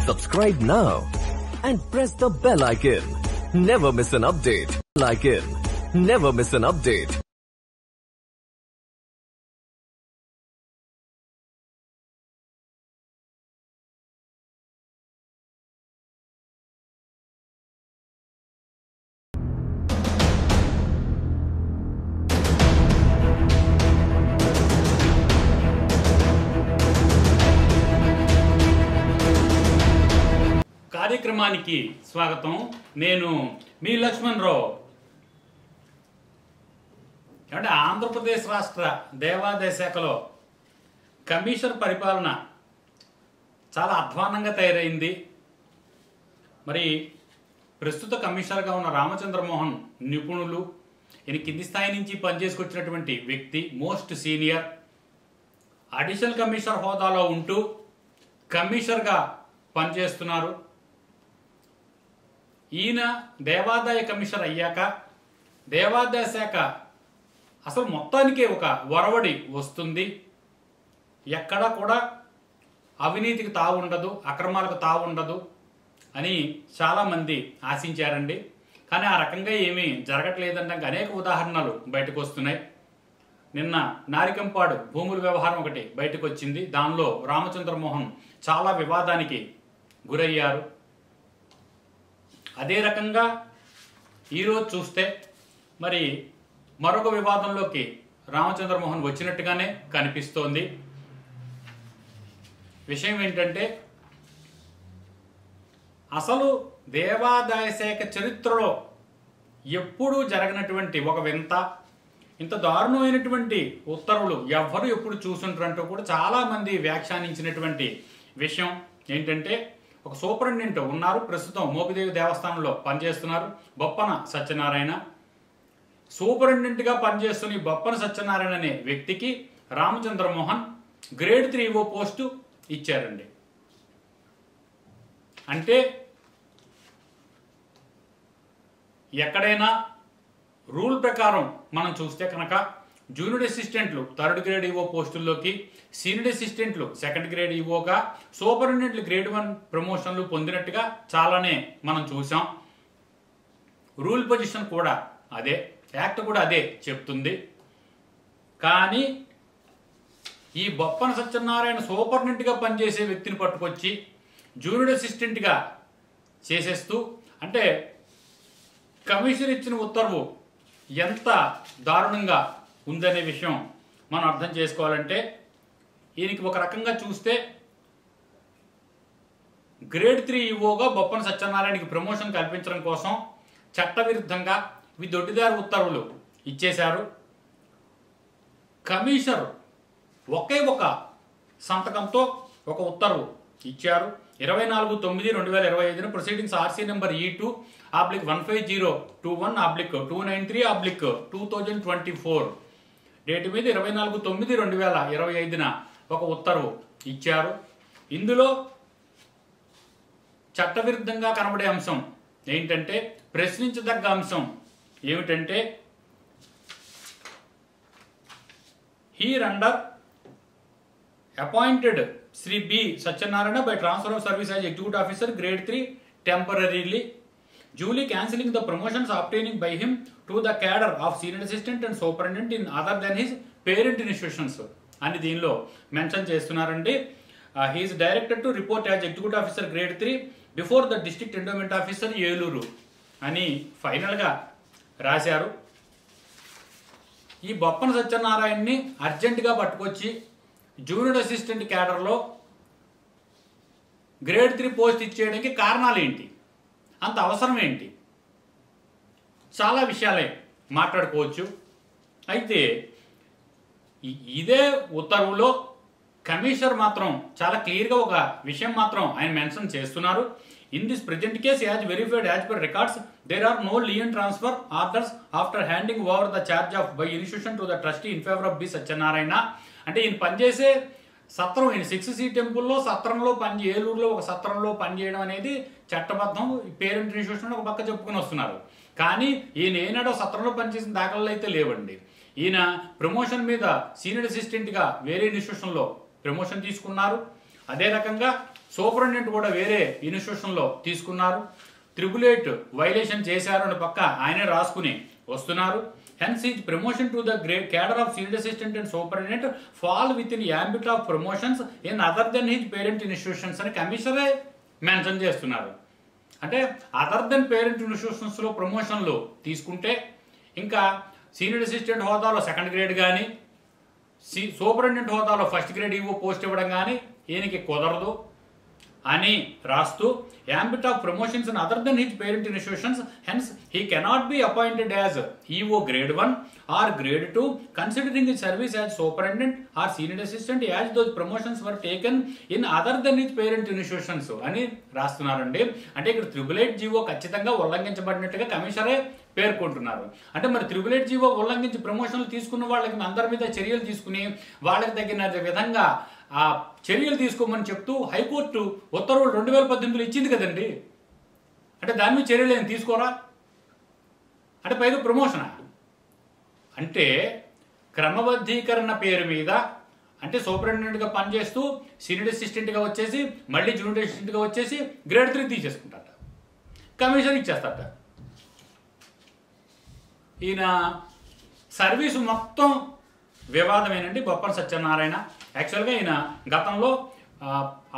Subscribe now and press the bell icon. Never miss an update. Never miss an update. కార్యక్రమానికి స్వాగతం. నేను మీ లక్ష్మణ్ రావు. అంటే ఆంధ్రప్రదేశ్ రాష్ట్ర దేవాదాయ శాఖలో కమిషనర్ పరిపాలన చాలా అధ్వానంగా తయారైంది. మరి ప్రస్తుత కమిషనర్గా ఉన్న రామచంద్రమోహన్ నిపుణులు, ఈయన కింది స్థాయి నుంచి పనిచేసుకొచ్చినటువంటి వ్యక్తి, మోస్ట్ సీనియర్, అడిషనల్ కమిషనర్ హోదాలో ఉంటూ కమిషనర్గా పనిచేస్తున్నారు. ఈయన దేవాదాయ కమిషనర్ అయ్యాక దేవాదాయ శాఖ అసలు మొత్తానికే ఒక ఒరవడి వస్తుంది. ఎక్కడా కూడా అవినీతికి తావు ఉండదు, అక్రమాలకు తావు ఉండదు అని చాలామంది ఆశించారండి. కానీ ఆ రకంగా ఏమీ జరగట్లేదంటే అనేక ఉదాహరణలు బయటకు వస్తున్నాయి. నిన్న నారికంపాడు భూముల వ్యవహారం ఒకటి బయటకు వచ్చింది. దానిలో రామచంద్రమోహన్ చాలా వివాదానికి గురయ్యారు. అదే రకంగా ఈరోజు చూస్తే మరి మరొక వివాదంలోకి రామచంద్రమోహన్ వచ్చినట్టుగానే కనిపిస్తోంది. విషయం ఏంటంటే, అసలు దేవాదాయ శాఖ చరిత్రలో ఎప్పుడూ జరగనటువంటి ఒక వింత, ఇంత దారుణమైనటువంటి ఉత్తర్వులు ఎవ్వరూ ఎప్పుడు చూసుంటారంటూ కూడా చాలామంది వ్యాఖ్యానించినటువంటి విషయం ఏంటంటే, ఒక సూపరింటెండెంట్ ఉన్నారు, ప్రస్తుతం మోపిదేవి దేవస్థానంలో పనిచేస్తున్నారు, బొప్పన సత్యనారాయణ. సూపరింటెండెంట్గా పనిచేస్తున్న ఈ బొప్పన సత్యనారాయణ అనే వ్యక్తికి రామచంద్రమోహన్ గ్రేడ్ 3 పోస్టు ఇచ్చారండి. అంటే ఎక్కడైనా రూల్ ప్రకారం మనం చూస్తే కనుక జూనియర్ అసిస్టెంట్లు 3rd గ్రేడ్ ఈవో పోస్టుల్లోకి, సీనియర్ అసిస్టెంట్లు 2nd గ్రేడ్ ఈవోగా, సూపరింటెండెంట్లు గ్రేడ్ 1 ప్రమోషన్లు పొందినట్టుగా చాలానే మనం చూసాం. రూల్ పొజిషన్ కూడా అదే, యాక్ట్ కూడా అదే చెప్తుంది. కానీ ఈ బొప్పన సత్యనారాయణ సూపరింటెండెంట్గా పనిచేసే వ్యక్తిని పట్టుకొచ్చి జూనియర్ అసిస్టెంట్గా చేసేస్తూ, అంటే కమిషనర్ ఇచ్చిన ఉత్తర్వు ఎంత దారుణంగా ఉందనే విషయం మనం అర్థం చేసుకోవాలంటే, ఈయనకి ఒక రకంగా చూస్తే గ్రేడ్ 3 ఈవోగా బొప్పన సత్యనారాయణకి ప్రమోషన్ కల్పించడం కోసం చట్టవిరుద్ధంగా ఇవి దొడ్డిదారు ఉత్తర్వులు ఇచ్చేశారు. కమిషనర్ ఒకే ఒక సంతకంతో ఒక ఉత్తర్వు ఇచ్చారు. 24/9/2025 proceedings RC number E2/15021/293/2024 date మీద 24/9/2025 ఒక ఉత్తర్వు ఇచ్చారు. ఇందులో చట్టవిరుద్ధంగా కనబడే అంశం ఏంటంటే, ప్రశ్నించదగ్గ అంశం ఏమిటంటే, here under appointed Sri B. Satyanarayana by transfer of service as executive officer grade 3 temporarily, duly cancelling the promotions obtaining by him to the cadre of senior assistant and superintendent in other than his parent institutions అని దీనిలో mention చేస్తున్నారండి. he is directed to report as executive officer grade 3 before the district endowment officer Eluru అని ఫైనల్గా రాశారు. ఈ బొప్పన సత్యనారాయణని అర్జెంటుగా పట్టుకొచ్చి junior assistant క్యాడర్లో గ్రేడ్ 3 పోస్ట్ ఇచ్చేయడానికి కారణాలు ఏంటి, అంత అవసరం ఏంటి, చాలా విషయాలే మాట్లాడుకోవచ్చు. అయితే ఇదే ఉత్తర్వులో కమిషనర్ మాత్రం చాలా క్లియర్గా ఒక విషయం మాత్రం ఆయన మెన్షన్ చేస్తున్నారు. In this present case as verified as per records there are no lien transfer orders after handing over the charge of by institution to the trustee in favour of B Satyanarayana. అంటే ఈయన పనిచేసే సత్రం, ఈయన 6C టెంపుల్లో సత్రంలో ఏలూరులో ఒక సత్రంలో పనిచేయడం అనేది చట్టబద్ధం. పేరెంట్ ఇన్స్టిట్యూషన్ ఒక పక్క చెప్పుకుని వస్తున్నారు. కానీ ఈయన ఏనాడో సత్రంలో పనిచేసిన దాఖలు అయితే లేవండి. ఈయన ప్రమోషన్ మీద సీనియర్ అసిస్టెంట్గా వేరే ఇన్స్టిట్యూషన్లో ప్రమోషన్ తీసుకున్నారు. అదే రకంగా సూపరింటెండెంట్ కూడా వేరే ఇన్స్టిట్యూషన్లో తీసుకున్నారు. 888 వైలేషన్ చేశారు అని పక్క ఆయనే రాసుకుని వస్తున్నారు. Hence, his promotion to the grade cadre of senior assistant and superintendent fall within the ambit of promotions in other than his parent institutions అని కమిషనరే మెన్షన్ చేస్తున్నారు. అంటే అదర్ దెన్ పేరెంట్ ఇన్స్టిట్యూషన్స్లో ప్రమోషన్లు తీసుకుంటే ఇంకా సీనియర్ అసిస్టెంట్ హోదాలో సెకండ్ గ్రేడ్ కానీ superintendent హోదాలో first grade EO post ఇవ్వడం కానీ ఈయనకి కుదరదు అని రాస్తూ ambit of promotions in other than his parent institutions, hence he cannot be appointed as EO grade 1 or grade 2 considering his service as superintendent or senior assistant as those promotions were taken in other than his parent institutions అని రాస్తున్నారండి. అంటే ఇక్కడ 888 GO ఖచ్చితంగా ఉల్లంఘించబడినట్టుగా కమిషనరే పేర్కొంటున్నారు. అంటే మరి 888 GO ఉల్లంఘించి ప్రమోషన్లు తీసుకున్న వాళ్ళకి అందరి మీద చర్యలు తీసుకుని వాళ్ళకి తగిన విధంగా ఆ చర్యలు తీసుకోమని చెప్తూ హైకోర్టు ఉత్తర్వులు 2018లో ఇచ్చింది కదండి. అంటే దాని మీద చర్యలు ఏం తీసుకోరా? అంటే పైగా ప్రమోషనా? అంటే క్రమబద్ధీకరణ పేరు మీద అంటే సూపరింటెండెంట్గా పనిచేస్తూ సీనియర్ అసిస్టెంట్గా వచ్చేసి మళ్ళీ జూనియర్ అసిస్టెంట్గా వచ్చేసి గ్రేడ్ 3 తీసేసుకుంటారట, కమిషన్ ఇచ్చేస్తారట. ఈయన సర్వీసు మొత్తం వివాదమేనండి. బొప్పన సత్యనారాయణ యాక్చువల్గా ఈయన గతంలో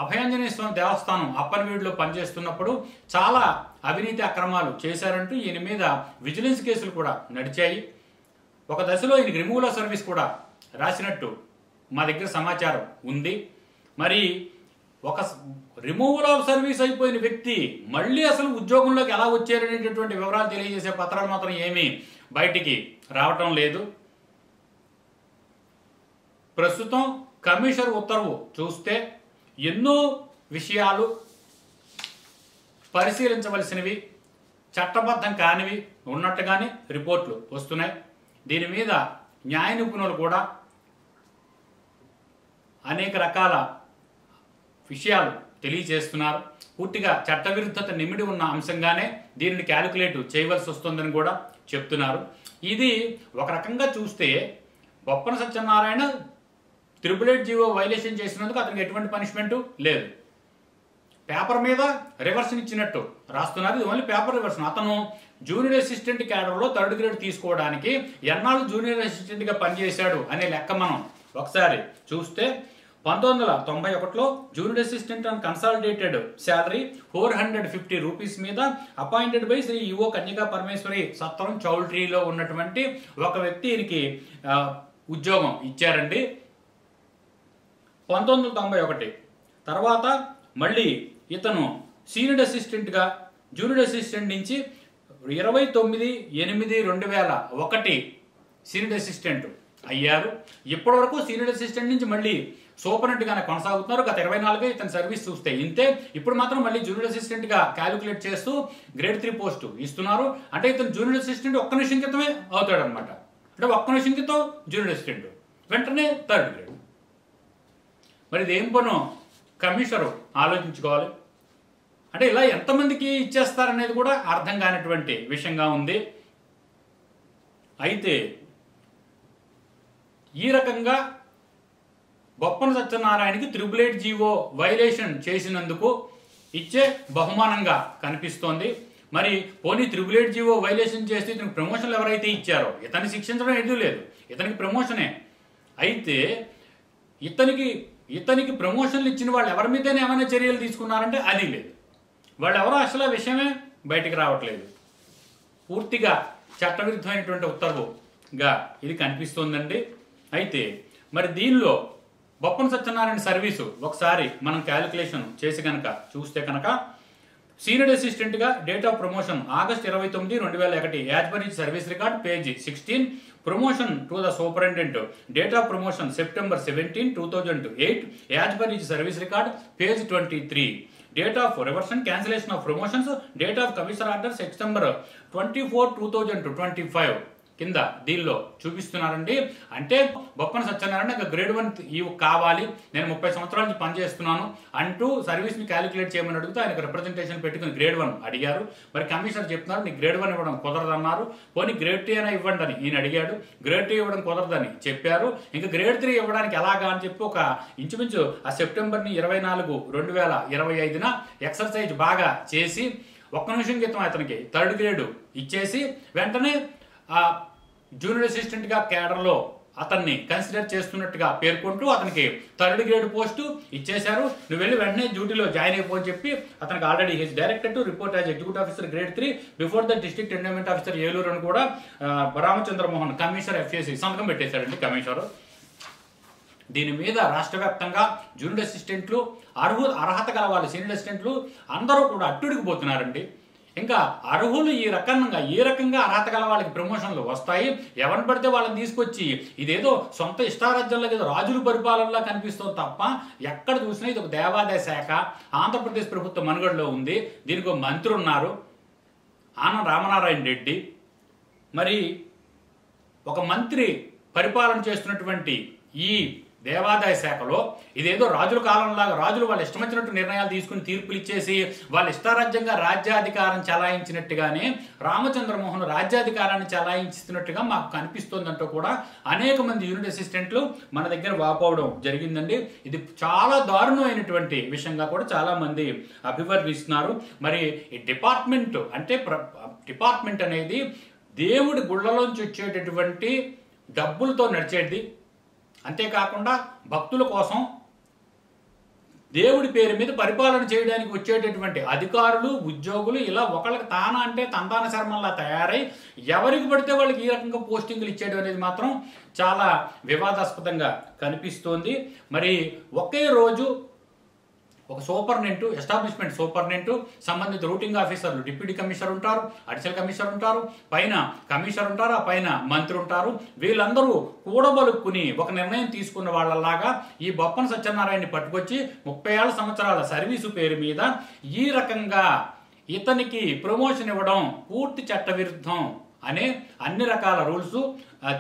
అభయాంజనేయ స్వామి దేవస్థానం అప్పనవీడులో పనిచేస్తున్నప్పుడు చాలా అవినీతి అక్రమాలు చేశారంటూ ఈయన మీద విజిలెన్స్ కేసులు కూడా నడిచాయి. ఒక దశలో ఈయనకి రిమూవల్ ఆఫ్ సర్వీస్ కూడా రాసినట్టు మా దగ్గర సమాచారం ఉంది. మరి ఒక రిమూవల్ ఆఫ్ సర్వీస్ అయిపోయిన వ్యక్తి మళ్ళీ అసలు ఉద్యోగంలోకి ఎలా వచ్చారనేటటువంటి వివరాలు తెలియజేసే పత్రాలు మాత్రం ఏమీ బయటికి రావటం లేదు. ప్రస్తుతం కమిషనర్ ఉత్తర్వు చూస్తే ఎన్నో విషయాలు పరిశీలించవలసినవి చట్టబద్ధం కానివి ఉన్నట్టుగానే రిపోర్ట్లు వస్తున్నాయి. దీని మీద న్యాయ నిపుణులు కూడా అనేక రకాల విషయాలు తెలియజేస్తున్నారు. పూర్తిగా చట్టవిరుద్ధత నిమిడి ఉన్న అంశంగానే దీనిని క్యాలిక్యులేట్ చేయవలసి వస్తుందని కూడా చెప్తున్నారు. ఇది ఒక రకంగా చూస్తే బొప్పన సత్యనారాయణ 888 జీవో వైలేషన్ చేసినందుకు అతనికి ఎటువంటి పనిష్మెంట్ లేదు. పేపర్ మీద రివర్షన్ ఇచ్చినట్టు రాస్తున్నారు. ఇది ఓన్లీ పేపర్ రివర్షన్. అతను జూనియర్ అసిస్టెంట్ క్యాడర్లో 3rd గ్రేడ్ తీసుకోవడానికి ఎన్నాళ్ళు జూనియర్ అసిస్టెంట్గా పనిచేశాడు అనే లెక్క మనం ఒకసారి చూస్తే 1991లో junior assistant and consolidated salary 450 rupees మీద appointed by Shri EO Kanyaka Parameswari సత్రం చౌల్ట్రీలో ఉన్నటువంటి ఒక వ్యక్తి ఈయనకి ఉద్యోగం ఇచ్చారండి. 1991 తర్వాత మళ్ళీ ఇతను సీనియర్ అసిస్టెంట్గా జూనియర్ అసిస్టెంట్ నుంచి 29/8/2001 సీనియర్ అసిస్టెంట్ అయ్యారు. ఇప్పటి వరకు సీనియర్ అసిస్టెంట్ నుంచి మళ్ళీ సూపరింటెండెంట్గానే కొనసాగుతున్నారు. గత 24 ఇతని సర్వీస్ చూస్తే ఇంతే. ఇప్పుడు మాత్రం మళ్ళీ జూనియర్ అసిస్టెంట్గా క్యాలిక్యులేట్ చేస్తూ గ్రేడ్ 3 పోస్టు ఇస్తున్నారు. అంటే ఇతను జూనియర్ అసిస్టెంట్ ఒక్క నిమిషం క్రితమే అవుతాడు అనమాట. అంటే ఒక్క నిమిషం క్రితం జూనియర్ అసిస్టెంట్, వెంటనే 3rd గ్రేడ్. మరి ఇదేం పను కమిషనరు ఆలోచించుకోవాలి. అంటే ఇలా ఎంతమందికి ఇచ్చేస్తారనేది కూడా అర్థం కానిటువంటి విషయంగా ఉంది. అయితే ఈ రకంగా బొప్పన సత్యనారాయణకి 888 జీవో వైలేషన్ చేసినందుకు ఇచ్చే బహుమానంగా కనిపిస్తోంది. మరి పోనీ 888 జీవో వైలేషన్ చేస్తే ఇతనికి ప్రమోషన్లు ఎవరైతే ఇచ్చారో ఇతన్ని శిక్షించడం ఎదురు లేదు, ఇతనికి ప్రమోషనే. అయితే ఇతనికి ప్రమోషన్లు ఇచ్చిన వాళ్ళు ఎవరి మీదనే ఏమైనా చర్యలు తీసుకున్నారంటే అది లేదు. వాళ్ళు ఎవరో అసలు ఆ విషయమే బయటికి రావట్లేదు. పూర్తిగా చట్టవిరుద్ధమైనటువంటి ఉత్తర్వుగా ఇది కనిపిస్తోందండి. అయితే మరి దీనిలో బొప్పన సత్యనారాయణ సర్వీసు ఒకసారి మనం క్యాలిక్యులేషన్ చేసి కనుక చూస్తే కనుక సీనియర్ అసిస్టెంట్గా date of promotion August 29, 2001 as per his service record page 16. Promotion to the superintendent date of promotion September 17, 2008 as per his service record page 23. Date of reversion cancellation of promotions date of commissioner order September 24, 2025 కింద దీనిలో చూపిస్తున్నారండి. అంటే Boppana Satyanarayana grade 1 ఈవ్ కావాలి, నేను 30 సంవత్సరాల నుంచి పనిచేస్తున్నాను అంటూ సర్వీస్ని క్యాలిక్యులేట్ చేయమని అడుగుతూ ఆయనకు రిప్రజెంటేషన్ పెట్టుకుని గ్రేడ్ 1 అడిగారు. మరి కమిషనర్ చెప్తున్నారు నీకు గ్రేడ్ 1 ఇవ్వడం కుదరదన్నారు. పోనీ గ్రేడ్ 2 అయినా ఇవ్వండి అని ఈయన అడిగాడు. గ్రేడ్ 2 ఇవ్వడం కుదరదని చెప్పారు. ఇంకా గ్రేడ్ 3 ఇవ్వడానికి ఎలాగా అని చెప్పి ఒక ఇంచుమించు ఆ సెప్టెంబర్ 24, 2025న ఎక్సర్సైజ్ బాగా చేసి 1 నిమిషం క్రితం అతనికి 3rd గ్రేడ్ ఇచ్చేసి వెంటనే జూనియర్ అసిస్టెంట్గా క్యాడర్లో అతన్ని కన్సిడర్ చేస్తున్నట్టుగా పేర్కొంటూ అతనికి 3rd గ్రేడ్ పోస్టు ఇచ్చేశారు. నువ్వు వెళ్ళి వెంటనే డ్యూటీలో జాయిన్ అయిపోని చెప్పి అతనికి already his directed to report as executive officer grade 3 before the district endowment officer Eluru అని కూడా రామచంద్రమోహన్ కమిషనర్ FAC సంతకం పెట్టేశారండి కమిషనర్. దీని మీద రాష్ట్ర వ్యాప్తంగా జూనియర్ అసిస్టెంట్లు అర్హత గల వాళ్ళు సీనియర్ అసిస్టెంట్లు అందరూ కూడా అట్టుడికిపోతున్నారండి. ఇంకా అర్హులు ఏ రకంగా అర్హత గల వాళ్ళకి ప్రమోషన్లు వస్తాయి, ఎవరిని పడితే వాళ్ళని తీసుకొచ్చి ఇదేదో సొంత ఇష్టారాజ్యంలో ఏదో రాజుల పరిపాలనలా కనిపిస్తుంది తప్ప ఎక్కడ చూసినా ఇది ఒక దేవాదాయ శాఖ. ఆంధ్రప్రదేశ్ ప్రభుత్వం మనుగడలో ఉంది, దీనికి ఒక మంత్రి ఉన్నారు ఆనం రామనారాయణ రెడ్డి. మరి ఒక మంత్రి పరిపాలన చేస్తున్నటువంటి ఈ దేవాదాయ శాఖలో ఇదేదో రాజుల కాలంలాగా రాజులు వాళ్ళు ఇష్టమొచ్చినట్టు నిర్ణయాలు తీసుకుని తీర్పులు ఇచ్చేసి వాళ్ళ ఇష్టారాజ్యంగా రాజ్యాధికారం చలాయించినట్టుగానే రామచంద్రమోహన్ రాజ్యాధికారాన్ని చలాయించినట్టుగా మాకు కనిపిస్తుందంటూ కూడా అనేక మంది యూనిట్ అసిస్టెంట్లు మన దగ్గర వాపోవడం జరిగిందండి. ఇది చాలా దారుణమైనటువంటి విషయంగా కూడా చాలా మంది అభివర్ణిస్తున్నారు. మరి ఈ డిపార్ట్మెంట్ అనేది దేవుడి గుళ్ళలోంచి వచ్చేటటువంటి డబ్బులతో నడిచేది. అంతేకాకుండా భక్తుల కోసం దేవుడి పేరు మీద పరిపాలన చేయడానికి వచ్చేటటువంటి అధికారులు ఉద్యోగులు ఇలా ఒకళ్ళకి తానా అంటే తందాన శర్మల్లా తయారై ఎవరికి పడితే వాళ్ళకి ఈ రకంగా పోస్టింగ్లు ఇచ్చేయడం అనేది మాత్రం చాలా వివాదాస్పదంగా కనిపిస్తోంది. మరి ఒకే రోజు ఒక సూపరింటెండెంట్, ఎస్టాబ్లిష్మెంట్ సూపరింటెండెంట్, సంబంధిత రూటింగ్ ఆఫీసర్లు, డిప్యూటీ కమిషనర్ ఉంటారు, అడిషనల్ కమిషనర్ ఉంటారు, పైన కమిషనర్ ఉంటారు, ఆ పైన మంత్రి ఉంటారు. వీళ్ళందరూ కూడబలుక్కుని ఒక నిర్ణయం తీసుకున్న వాళ్ళలాగా ఈ బొప్పన సత్యనారాయణని పట్టుకొచ్చి 30 సంవత్సరాల సర్వీసు పేరు మీద ఈ రకంగా ఇతనికి ప్రమోషన్ ఇవ్వడం పూర్తి చట్టవిరుద్ధం అనే అన్ని రకాల రూల్స్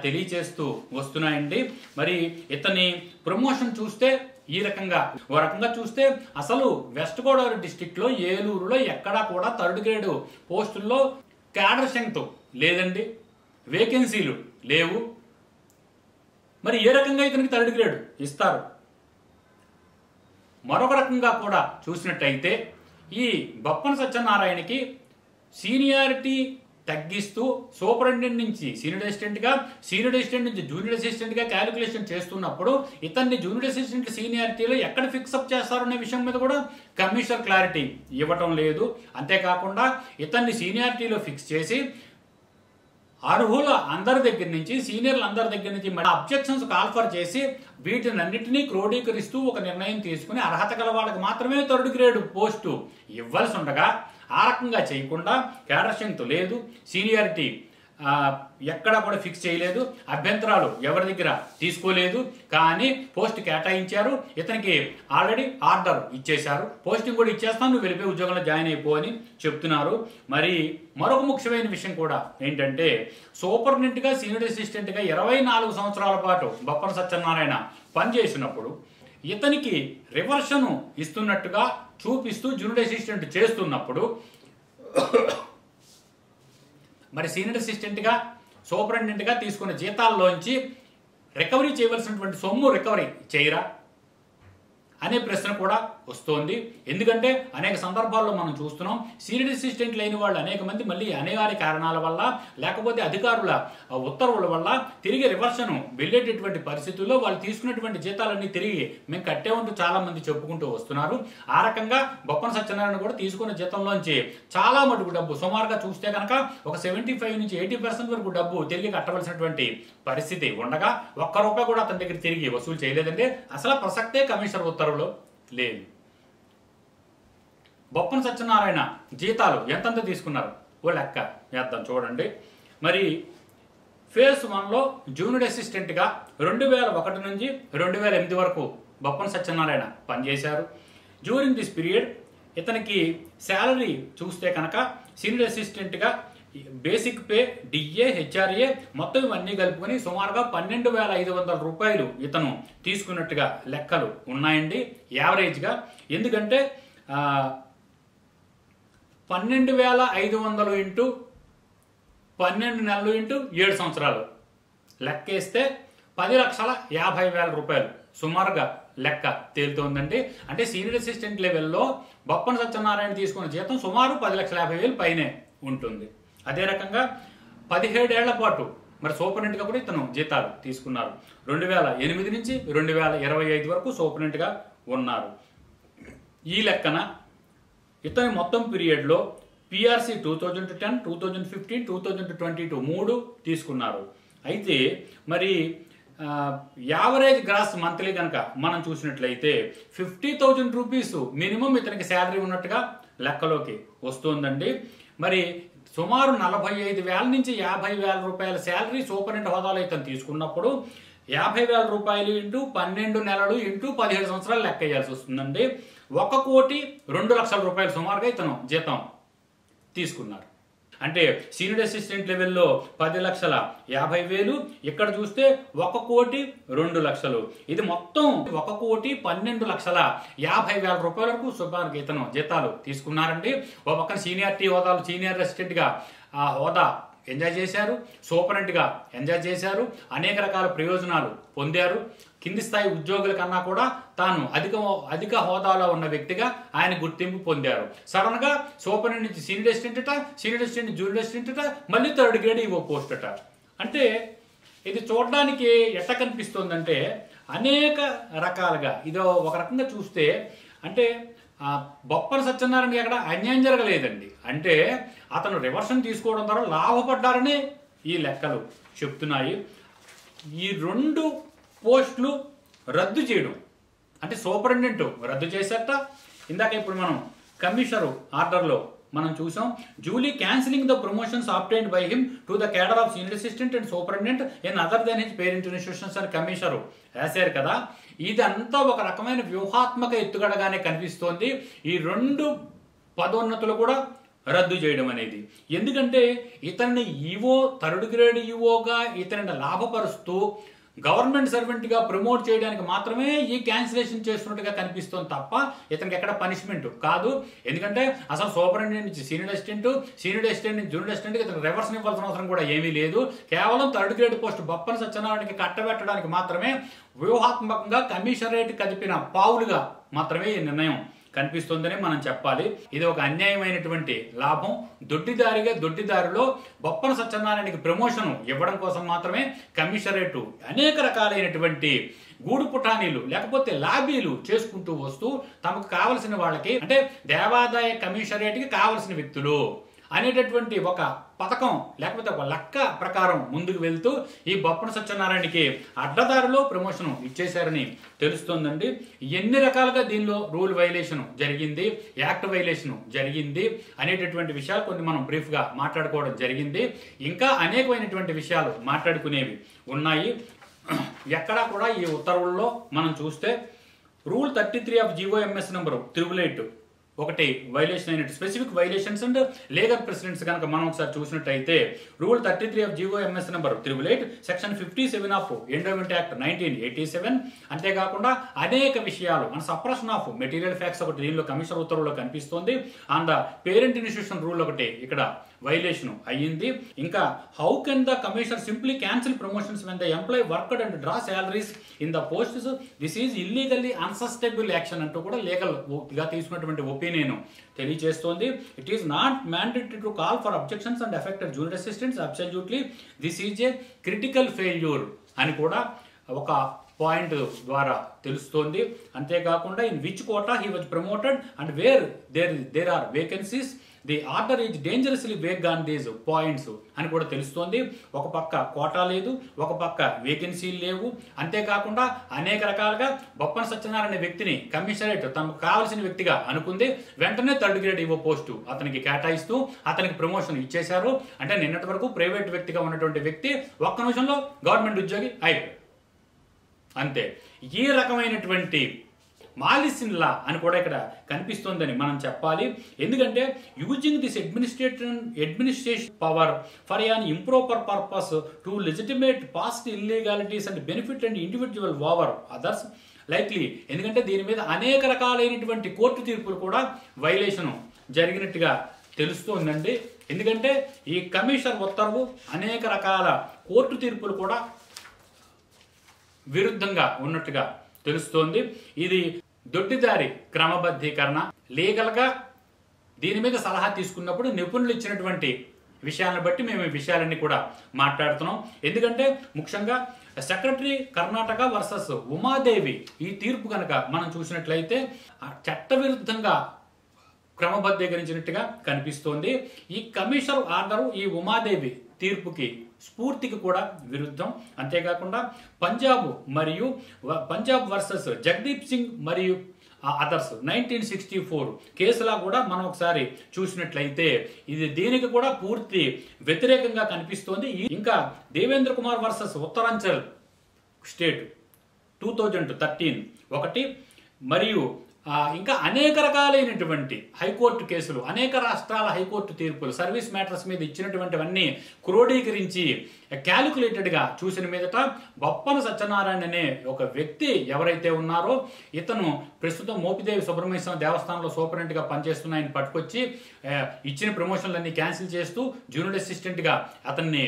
తెలియచేస్తూ వస్తున్నాయండి. మరి ఇతని ప్రమోషన్ చూస్తే ఈ రకంగా ఓ రకంగా చూస్తే అసలు వెస్ట్ గోదావరి డిస్టిక్లో ఏలూరులో ఎక్కడా కూడా 3rd గ్రేడ్ పోస్టుల్లో క్యాడర్ స్ట్రెంగ్త్ లేదండి, వేకెన్సీలు లేవు. మరి ఏ రకంగా ఇతనికి 3rd గ్రేడ్ ఇస్తారు? మరొక రకంగా కూడా చూసినట్టయితే ఈ బొప్పన సత్యనారాయణకి సీనియారిటీ తగ్గిస్తూ సూపరింటెండెంట్ నుంచి సీనియర్ అసిస్టెంట్ నుంచి జూనియర్ అసిస్టెంట్గా క్యాలిక్యులేషన్ చేస్తున్నప్పుడు ఇతన్ని జూనియర్ అసిస్టెంట్ సీనియారిటీలో ఎక్కడ ఫిక్సప్ చేస్తారనే విషయం మీద కూడా కమిషనర్ క్లారిటీ ఇవ్వటం లేదు. అంతేకాకుండా ఇతన్ని సీనియారిటీలో ఫిక్స్ చేసి అర్హుల అందరి దగ్గర నుంచి సీనియర్ల అందరి దగ్గర నుంచి అబ్జెక్షన్స్ కాల్ఫర్ చేసి వీటినన్నింటినీ క్రోడీకరిస్తూ ఒక నిర్ణయం తీసుకుని అర్హత గల వాళ్ళకి మాత్రమే 3rd గ్రేడ్ పోస్టు ఇవ్వాల్సి ఉండగా ఆ రకంగా చేయకుండా క్యాడర్ స్ట్రెంగ్త్ లేదు, సీనియారిటీ ఎక్కడా కూడా ఫిక్స్ చేయలేదు, అభ్యంతరాలు ఎవరి దగ్గర తీసుకోలేదు, కానీ పోస్ట్ కేటాయించారు. ఇతనికి ఆల్రెడీ ఆర్డర్ ఇచ్చేశారు, పోస్టింగ్ కూడా ఇచ్చేస్తాను, నువ్వు వెళ్ళిపోయి ఉద్యోగంలో జాయిన్ అయిపో అని చెప్తున్నారు. మరి మరొక ముఖ్యమైన విషయం కూడా ఏంటంటే సూపరింటెండెంట్గా సీనియర్ అసిస్టెంట్గా 24 సంవత్సరాల పాటు బొప్పన సత్యనారాయణ పనిచేసినప్పుడు ఇతనికి రివర్షను ఇస్తున్నట్టుగా చూపిస్తూ జూనియర్ అసిస్టెంట్ చేస్తున్నప్పుడు మరి సీనియర్ అసిస్టెంట్గా సూపరింటెండెంట్గా తీసుకున్న జీతాల్లోంచి రికవరీ చేయవలసినటువంటి సొమ్ము రికవరీ చేయరా అనే ప్రశ్న కూడా వస్తోంది. ఎందుకంటే అనేక సందర్భాల్లో మనం చూస్తున్నాం సీనియర్ అసిస్టెంట్ లేని వాళ్ళు అనేక మంది మళ్ళీ అనివార్య కారణాల వల్ల లేకపోతే అధికారుల ఉత్తర్వుల వల్ల తిరిగి రివర్షన్ వెళ్ళేటటువంటి పరిస్థితుల్లో వాళ్ళు తీసుకున్నటువంటి జీతాలన్నీ తిరిగి మేము కట్టేమంటూ చాలా మంది చెప్పుకుంటూ వస్తున్నారు. ఆ రకంగా బొప్పన సత్యనారాయణ కూడా తీసుకున్న జీతంలోంచి చాలా మటుకు డబ్బు సుమారుగా చూస్తే కనుక ఒక 75 నుంచి 80% వరకు డబ్బు తిరిగి కట్టవలసినటువంటి పరిస్థితి ఉండగా ఒక్క రూపాయి కూడా అతని దగ్గర తిరిగి వసూలు చేయలేదంటే అసలు ప్రసక్తే కమిషనర్ ఉత్తర్వులో లేదు. బొప్పన సత్యనారాయణ జీతాలు ఎంతంత తీసుకున్నారు ఓ లెక్క వేద్దాం చూడండి. మరి ఫేజ్ 1లో జూనియర్ అసిస్టెంట్గా 2001 నుంచి 2008 వరకు బొప్పన సత్యనారాయణ పనిచేశారు. డ్యూరింగ్ దిస్ పీరియడ్ ఇతనికి శాలరీ చూస్తే కనుక సీనియర్ అసిస్టెంట్గా బేసిక్ పే, డిఏ, హెచ్ఆర్ఏ మొత్తం ఇవన్నీ కలుపుకొని సుమారుగా 12,500 రూపాయలు ఇతను తీసుకున్నట్టుగా లెక్కలు ఉన్నాయండి యావరేజ్గా. ఎందుకంటే 12,500 ఇంటూ 12 నెలలు ఇంటూ 7 సంవత్సరాలు లెక్కేస్తే 10,50,000 రూపాయలు సుమారుగా లెక్క తేలుతోందండి. అంటే సీనియర్ అసిస్టెంట్ లెవెల్లో బొప్పన సత్యనారాయణ తీసుకున్న జీతం సుమారు 10,50,000 పైనే ఉంటుంది. అదే రకంగా 17 ఏళ్ల పాటు మరి సూపరింటెండెంట్గా కూడా ఇతను జీతాలు తీసుకున్నారు. 2008 నుంచి 2025 వరకు సూపరింటెండెంట్గా ఉన్నారు. ఈ లెక్కన ఇతని మొత్తం పీరియడ్లో పిఆర్సీ 2010, 2015, 2022 3 తీసుకున్నారు. అయితే మరి యావరేజ్ గ్రాస్ మంత్లీ కనుక మనం చూసినట్లయితే 50,000 రూపీస్ మినిమం ఇతనికి శాలరీ ఉన్నట్టుగా లెక్కలోకి వస్తుందండి. మరి సుమారు 45,000 నుంచి 50,000 రూపాయల శాలరీ సూపరింటెండెంట్ హోదాలో ఇతను తీసుకున్నప్పుడు 50,000 రూపాయలు ఇంటూ 12 నెలలు ఇంటూ 17 సంవత్సరాలు లెక్క వేయాల్సి వస్తుందండి. 1,02,00,000 రూపాయలు సుమారుగా ఇతను జీతం తీసుకున్నారు. అంటే సీనియర్ అసిస్టెంట్ లెవెల్లో 10,50,000, ఇక్కడ చూస్తే 1,02,00,000. ఇది మొత్తం 1,12,50,000 రూపాయల వరకు సుమారుగా ఇతను జీతాలు తీసుకున్నారండి. ఒక పక్కన సీనియారిటీ హోదాలు సీనియర్ అసిస్టెంట్గా ఆ హోదా ఎంజాయ్ చేశారు, సూపరింటెండెంట్గా ఎంజాయ్ చేశారు, అనేక రకాల ప్రయోజనాలు పొందారు. కింది స్థాయి ఉద్యోగుల కన్నా కూడా తాను అధిక హోదాలో ఉన్న వ్యక్తిగా ఆయన గుర్తింపు పొందారు. సడన్ గా సూపరింటెండెంట్ నుంచి senior assistant, senior assistant junior assistant, మళ్ళీ 3rd గ్రేడ్ ఈవో పోస్ట్ అట. అంటే ఇది చూడడానికి ఎట్లా కనిపిస్తుందంటే అనేక రకాలుగా ఇది ఒక రకంగా చూస్తే అంటే బొప్పన సత్యనారాయణ ఎక్కడ అన్యాయం జరగలేదండి. అంటే అతను రివర్షన్ తీసుకోవడం ద్వారా లాభపడ్డారని ఈ లెక్కలు చెప్తున్నాయి. ఈ 2 పోస్టులు రద్దు చేయడం అంటే సూపరింటెండెంట్ రద్దు చేసేట. ఇందాక ఇప్పుడు మనం కమిషనర్ ఆర్డర్లో మనం చూసాం, duly cancelling the promotions obtained by him to the cadre of senior assistant and superintendent in other than his parent institutions అని కమిషనర్ రాశారు కదా. ఇదంతా ఒక రకమైన వ్యూహాత్మక ఎత్తుగడగానే కనిపిస్తోంది. ఈ 2 పదోన్నతులు కూడా రద్దు చేయడం అనేది. ఎందుకంటే ఇతన్ని ఈవో 3rd గ్రేడ్ ఈవోగా ఇతనిని లాభపరుస్తూ గవర్నమెంట్ సర్వెంట్గా ప్రమోట్ చేయడానికి మాత్రమే ఈ క్యాన్సిలేషన్ చేస్తున్నట్టుగా కనిపిస్తుంది తప్ప ఇతనికి ఎక్కడ పనిష్మెంట్ కాదు. ఎందుకంటే అసలు సూపరింటెండెంట్ నుంచి సీనియర్ అసిస్టెంట్, సీనియర్ అసిస్టెంట్ నుంచి జూనియర్ అసిస్టెంట్కి ఇతను రివర్షన్ ఇవ్వాల్సిన అవసరం కూడా ఏమీ లేదు. కేవలం 3rd గ్రేడ్ పోస్ట్ బొప్పన సత్యనారాయణకి కట్టబెట్టడానికి మాత్రమే వ్యూహాత్మకంగా కమిషనరేట్ కదిపిన పావులుగా మాత్రమే ఈ నిర్ణయం కనిపిస్తుందని మనం చెప్పాలి. ఇది ఒక అన్యాయమైనటువంటి లాభం. దొడ్డిదారిలో బొప్పన సత్యనారాయణకి ప్రమోషన్ ఇవ్వడం కోసం మాత్రమే కమిషనరేటు అనేక రకాలైనటువంటి గూడు పుటానీలు లేకపోతే లాబీలు చేసుకుంటూ వస్తూ తమకు కావలసిన వాళ్ళకి అంటే దేవాదాయ కమిషనరేట్కి కావలసిన వ్యక్తులు అనేటటువంటి ఒక పథకం లేకపోతే ఒక లెక్క ప్రకారం ముందుకు వెళ్తూ ఈ బొప్పన సత్యనారాయణకి అడ్డదారిలో ప్రమోషన్ ఇచ్చేశారని తెలుస్తోందండి. ఎన్ని రకాలుగా దీనిలో రూల్ వైలేషన్ జరిగింది, యాక్ట్ వైలేషన్ జరిగింది అనేటటువంటి విషయాలు కొన్ని మనం బ్రీఫ్గా మాట్లాడుకోవడం జరిగింది. ఇంకా అనేకమైనటువంటి విషయాలు మాట్లాడుకునేవి ఉన్నాయి. ఎక్కడా కూడా ఈ ఉత్తర్వుల్లో మనం చూస్తే రూల్ 33 ఆఫ్ GOMS నెంబరు 888 ఒకటి వైలేషన్ అయినట్టు specific violations and legal precedents కనుక మనం ఒకసారి చూసినట్టయితే rule 33 of GOMS number 888, section 57 of endowment act 1987. అంతేకాకుండా అనేక విషయాలు మన సప్రెషన్ ఆఫ్ మెటీరియల్ ఫ్యాక్ట్స్ ఒకటి దీనిలో కమిషనర్ ఉత్తర్వుల్లో కనిపిస్తోంది. అండ్ పేరెంట్ ఇన్స్టిట్యూషన్ రూల్ ఒకటి ఇక్కడ వైలేషన్ అయ్యింది. ఇంకా how can the commissioner simply cancel promotions when the employee worked and draw salaries in the posts, this is illegally unsustainable action అంటూ కూడా లీగల్ గా తీసుకున్నటువంటి ఒపీనియన్ తెలియజేస్తోంది. It is not mandatory to call for objections and affected junior assistants absolutely this is a critical failure అని కూడా ఒక point ద్వారా తెలుస్తోంది. అంతేకాకుండా in which quota he was promoted and where there are vacancies the order is dangerously vague on these points అని కూడా తెలుస్తోంది. ఒక పక్క కోటా లేదు, ఒక పక్క వేకెన్సీలు లేవు. అంతేకాకుండా అనేక రకాలుగా బొప్పన సత్యనారాయణ వ్యక్తిని కమిషనరేట్ తమకు కావాల్సిన వ్యక్తిగా అనుకుంది. వెంటనే 3rd గ్రేడ్ ఈవో పోస్టు అతనికి కేటాయిస్తూ అతనికి ప్రమోషన్ ఇచ్చేశారు. అంటే నిన్నటి వరకు ప్రైవేట్ వ్యక్తిగా ఉన్నటువంటి వ్యక్తి ఒక్క నిమిషంలో గవర్నమెంట్ ఉద్యోగి అయిపోయాడు. అంతే. ఈ రకమైనటువంటి మాలిసిన్ లా అని కూడా ఇక్కడ కనిపిస్తోందని మనం చెప్పాలి. ఎందుకంటే using this administration power for an improper purpose to legitimate past illegalities and benefit and individual over others likely. ఎందుకంటే దీని మీద అనేక రకాలైనటువంటి కోర్టు తీర్పులు కూడా వైలేషన్ జరిగినట్టుగా తెలుస్తోందండి. ఎందుకంటే ఈ కమిషన్ ఉత్తర్వు అనేక రకాల కోర్టు తీర్పులు కూడా విరుద్ధంగా ఉన్నట్టుగా తెలుస్తోంది. ఇది దొడ్డిదారి క్రమబద్ధీకరణ. లీగల్గా దీని మీద సలహా తీసుకున్నప్పుడు నిపుణులు ఇచ్చినటువంటి విషయాలను బట్టి మేము ఈ విషయాలన్నీ కూడా మాట్లాడుతున్నాం. ఎందుకంటే ముఖ్యంగా సెక్రటరీ కర్ణాటక వర్సెస్ ఉమాదేవి ఈ తీర్పు కనుక మనం చూసినట్లయితే చట్టవిరుద్ధంగా క్రమబద్ధీకరించినట్టుగా కనిపిస్తోంది. ఈ కమిషనర్ ఆర్డరు ఈ ఉమాదేవి తీర్పుకి స్ఫూర్తికి కూడా విరుద్ధం. అంతేకాకుండా పంజాబ్ వర్సెస్ జగదీప్ సింగ్ మరియు అదర్స్ 1964 కేసులా కూడా మనం ఒకసారి చూసినట్లయితే ఇది దీనికి కూడా పూర్తి వ్యతిరేకంగా కనిపిస్తోంది. ఇంకా దేవేంద్ర కుమార్ వర్సెస్ ఉత్తరాంచల్ స్టేట్ 2013 ఒకటి, మరియు ఇంకా అనేక రకాలైనటువంటి హైకోర్టు కేసులు, అనేక రాష్ట్రాల హైకోర్టు తీర్పులు సర్వీస్ మ్యాటర్స్ మీద ఇచ్చినటువంటివన్నీ క్రోడీకరించి క్యాలిక్యులేటెడ్గా చూసిన మీదట బొప్పన సత్యనారాయణ అనే ఒక వ్యక్తి ఎవరైతే ఉన్నారో ఇతను ప్రస్తుతం మోపిదేవి సుబ్రహ్మణ్య స్వామి దేవస్థానంలో సూపరింటెండెంట్గా పనిచేస్తున్న ఆయన పట్టుకొచ్చి ఇచ్చిన ప్రమోషన్లన్నీ క్యాన్సిల్ చేస్తూ జూనియర్ అసిస్టెంట్గా అతన్ని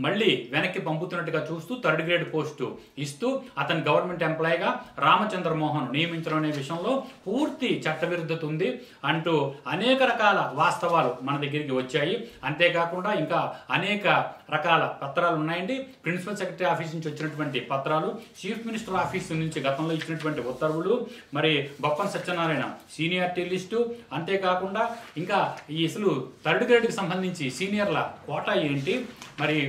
మళ్ళీ వెనక్కి పంపుతున్నట్టుగా చూస్తూ 3rd గ్రేడ్ పోస్టు ఇస్తూ అతను గవర్నమెంట్ ఎంప్లాయీగా రామచంద్ర మోహన్ నియమించడం అనే విషయంలో పూర్తి చట్టవిరుద్ధత ఉంది అంటూ అనేక రకాల వాస్తవాలు మన దగ్గరికి వచ్చాయి. అంతేకాకుండా ఇంకా అనేక రకాల పత్రాలు ఉన్నాయండి. ప్రిన్సిపల్ సెక్రటరీ ఆఫీస్ నుంచి వచ్చినటువంటి పత్రాలు, చీఫ్ మినిస్టర్ ఆఫీస్ నుంచి గతంలో ఇచ్చినటువంటి ఉత్తర్వులు, మరి బొప్పన సత్యనారాయణ సీనియారిటీ లిస్టు, అంతేకాకుండా ఇంకా ఈ అసలు 3rd గ్రేడ్కి సంబంధించి సీనియర్ల కోటా ఏంటి, మరి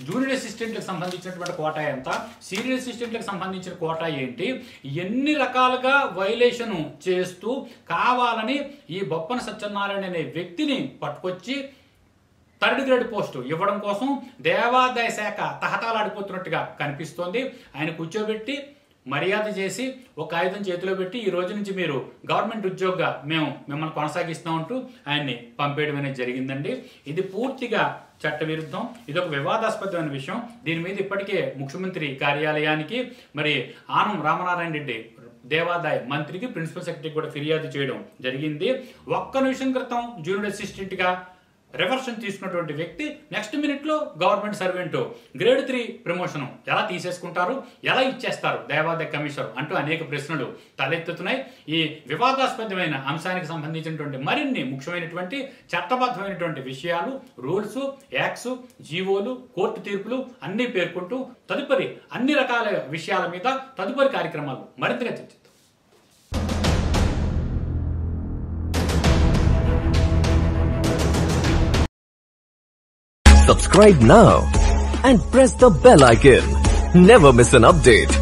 జూనియర్ అసిస్టెంట్లకు సంబంధించినటువంటి కోటా ఎంత, సీనియర్ అసిస్టెంట్లకు సంబంధించిన కోటా ఏంటి, ఎన్ని రకాలుగా వైలేషన్ చేస్తూ కావాలని ఈ బొప్పన సత్యనారాయణ అనే వ్యక్తిని పట్టుకొచ్చి 3rd గ్రేడ్ పోస్టు ఇవ్వడం కోసం దేవాదాయ శాఖ తహతాలాడిపోతున్నట్టుగా కనిపిస్తోంది. ఆయన కూర్చోబెట్టి మర్యాద చేసి ఒక ఆయుధం చేతిలో పెట్టి ఈ రోజు నుంచి మీరు గవర్నమెంట్ ఉద్యోగిగా మేము మిమ్మల్ని కొనసాగిస్తామంటూ ఆయన్ని పంపేయడం అనేది జరిగిందండి. ఇది పూర్తిగా చట్టవిరుద్ధం. ఇది ఒక వివాదాస్పదమైన విషయం. దీని మీద ఇప్పటికే ముఖ్యమంత్రి కార్యాలయానికి మరి ఆనం రామనారాయణ రెడ్డి దేవాదాయ మంత్రికి ప్రిన్సిపల్ సెక్రటరీకి కూడా ఫిర్యాదు చేయడం జరిగింది. ఒక్క నిమిషం క్రితం జూనియర్ అసిస్టెంట్గా రివర్షన్ తీసుకున్నటువంటి వ్యక్తి నెక్స్ట్ మినిట్లో గవర్నమెంట్ సర్వెంట్ గ్రేడ్ 3 ప్రమోషన్ ఎలా తీసేసుకుంటారు, ఎలా ఇచ్చేస్తారు దేవాదాయ కమిషనర్ అంటూ అనేక ప్రశ్నలు తలెత్తుతున్నాయి. ఈ వివాదాస్పదమైన అంశానికి సంబంధించినటువంటి మరిన్ని ముఖ్యమైనటువంటి చట్టబద్ధమైనటువంటి విషయాలు, రూల్స్, యాక్ట్స్, జీవోలు, కోర్టు తీర్పులు అన్నీ పేర్కొంటూ తదుపరి అన్ని రకాల విషయాల మీద తదుపరి కార్యక్రమాలు మరింతగా చర్చిద్దాం. Subscribe now and press the bell icon. Never miss an update.